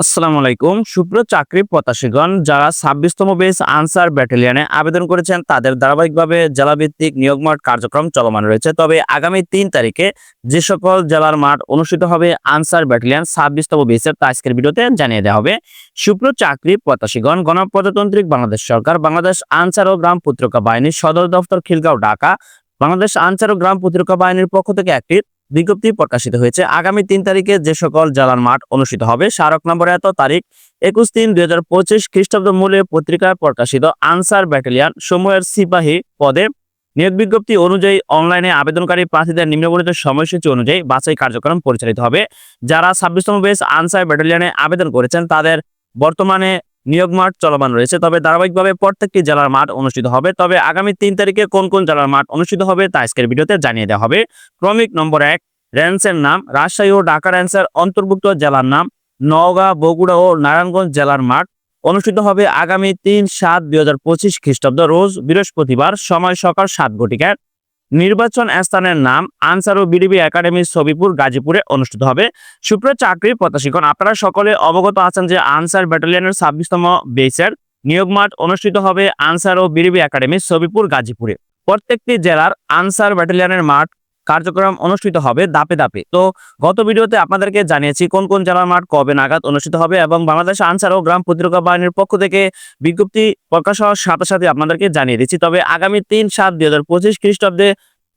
আসসালামু আলাইকুম। সুপ্রিয় চাকরি প্রত্যাশীগণ, যারা ২৬তম বেস আনসার ব্যাটালিয়নে আবেদন করেছেন তাদের ধারাবাহিকভাবে জেলাভিত্তিক নিয়োগ মাঠ কার্যক্রম চলমান রয়েছে। তবে আগামী ৩ তারিখে যে সকল জেলার মাঠ অনুষ্ঠিত হবে আনসার ব্যাটালিয়ন ২৬তম বেসের, তা আজকের ভিডিওতে জানিয়ে দেওয়া হবে। সুপ্রিয় চাকরি প্রত্যাশীগণ, গণপ্রজাতন্ত্রী বাংলাদেশ সরকার, বাংলাদেশ আনসার ও গ্রাম প্রতিরক্ষা বাহিনীর সদর দফতর খিলগাঁও, ঢাকা, বাংলাদেশ আনসার ও গ্রাম প্রতিরক্ষা বাহিনীর পক্ষ থেকে একটি বিজ্ঞপ্তি প্রকাশিত হয়েছে। আগামী ৩ তারিখে যে সকল জেলার মাঠ অনুষ্ঠিত হবে, স্মারক নম্বর এত, তারিখ ২১/৩/২০২৫ খ্রিস্টাব্দ মূলে পত্রিকায় প্রকাশিত আনসার ব্যাটালিয়ন সমূহের সিপাহী পদে নিয়োগ বিজ্ঞপ্তি অনুযায়ী অনলাইনে আবেদনকারী প্রার্থীদের নিম্নবর্ণিত সময়সূচি অনুযায়ী বাছাই কার্যক্রম পরিচালিত হবে। যারা ২৬তম বেস আনসার ব্যাটালিয়নে আবেদন করেছেন তাদের বর্তমানে নিয়োগ মাঠ চলমান রয়েছে, তবে ধারাবাহিকভাবে প্রত্যেকটি জেলার মাঠ অনুষ্ঠিত হবে। তবে আগামী ৩ তারিখে কোন কোন জেলার মাঠ অনুষ্ঠিত হবে তা আজকের ভিডিওতে জানিয়ে দেওয়া হবে। ক্রমিক নম্বর ১, রেঞ্জের নাম। রাজশাহী ও ঢাকা রেঞ্জের অন্তর্ভুক্ত জেলার নাম। নওগাঁ, বগুড়া ও নারায়ণগঞ্জ জেলার মাঠ অনুষ্ঠিত হবে আগামী ৩/৭/২০২৫ খ্রিস্টাব্দ রোজ বৃহস্পতিবার, সময় সকাল ৭ ঘটিকায়। নির্বাচন স্থানের নাম আনসার ও বিডিবি একাডেমি, ছবিপুর, গাজীপুরে অনুষ্ঠিত হবে। সুপ্রিয় চাকরি প্রত্যাশীগণ, আপনারা সকলে অবগত আছেন যে আনসার ব্যাটালিয়নের ২৬তম বেসের নিয়োগ মাঠ অনুষ্ঠিত হবে আনসার ও বিডিবি একাডেমি, ছবিপুর, গাজীপুরে। প্রত্যেকটি জেলার আনসার ব্যাটালিয়নের মাঠ কার্যক্রম অনুষ্ঠিত হবে ধাপে ধাপে। তো গত ভিডিওতে আপনাদেরকে জানিয়েছি কোন কোন জেলার মাঠ কবে নাগাদ অনুষ্ঠিত হবে, এবং বাংলাদেশ আনসার ও গ্রাম প্রতিরক্ষা বাহিনীর পক্ষ থেকে বিজ্ঞপ্তি প্রকাশ হওয়ার সাথে সাথে আপনাদেরকে জানিয়ে দিচ্ছি। তবে আগামী ৩/৭/২০২৫ খ্রিস্টাব্দে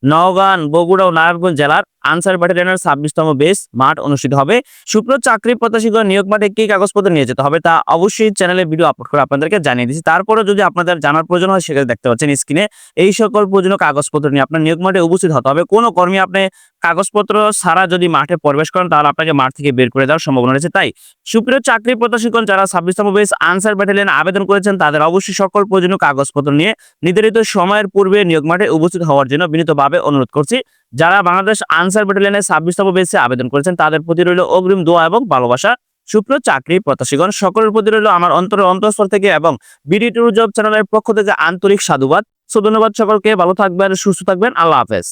নওগাঁ, বগুড়া ও নারায়ণগঞ্জ জেলার আনসার ব্যাটালিয়নের ২৬তম বেস মাঠ অনুষ্ঠিত হবে। সুপ্রিয় চাকরি প্রত্যাশীগণ, নিয়োগ মাঠে কি কাগজপত্র নিয়ে যেতে হবে তা অবশ্যই চ্যানেলে ভিডিও আপলোড করে আপনাদেরকে জানিয়ে দিচ্ছি। তারপরে যদি আপনাদের জানার প্রয়োজন হয়, সেখানে দেখতে পাচ্ছেন স্ক্রিনে, এই সকল প্রয়োজনীয় কাগজপত্র নিয়ে আপনার নিয়োগ মাঠে উপস্থিত হতে হবে। কোনো কর্মী আপনি কাগজপত্র ছাড়া যদি মাঠে প্রবেশ করেন তাহলে আপনাকে মাঠ থেকে বের করে দেওয়ার সম্ভাবনা রয়েছে। তাই সুপ্রিয় চাকরি প্রত্যাশীগণ, যারা ২৬তম বেস আনসার ব্যাটালিয়নে আবেদন করেছেন তাদের অবশ্যই সকল প্রয়োজনীয় কাগজপত্র নিয়ে নির্ধারিত সময়ের পূর্বে নিয়োগ মাঠে উপস্থিত হওয়ার জন্য বিনীতভাবে অনুরোধ করছি। যারা বাংলাদেশ আনসার ব্যাটালিয়নে ২৬তম বেসে আবেদন করেছেন তাদের প্রতি রইল অগ্রিম দোয়া এবং ভালোবাসা। সুপ্রিয় চাকরি প্রত্যাশীগণ, সকলের প্রতি রইল আমার অন্তরের অন্তঃস্থল থেকে এবং বিডি টু জব চ্যানেলের পক্ষ থেকে আন্তরিক সাধুবাদ। ধন্যবাদ সকলকে, ভালো থাকবেন, সুস্থ থাকবেন, আল্লাহ হাফেজ।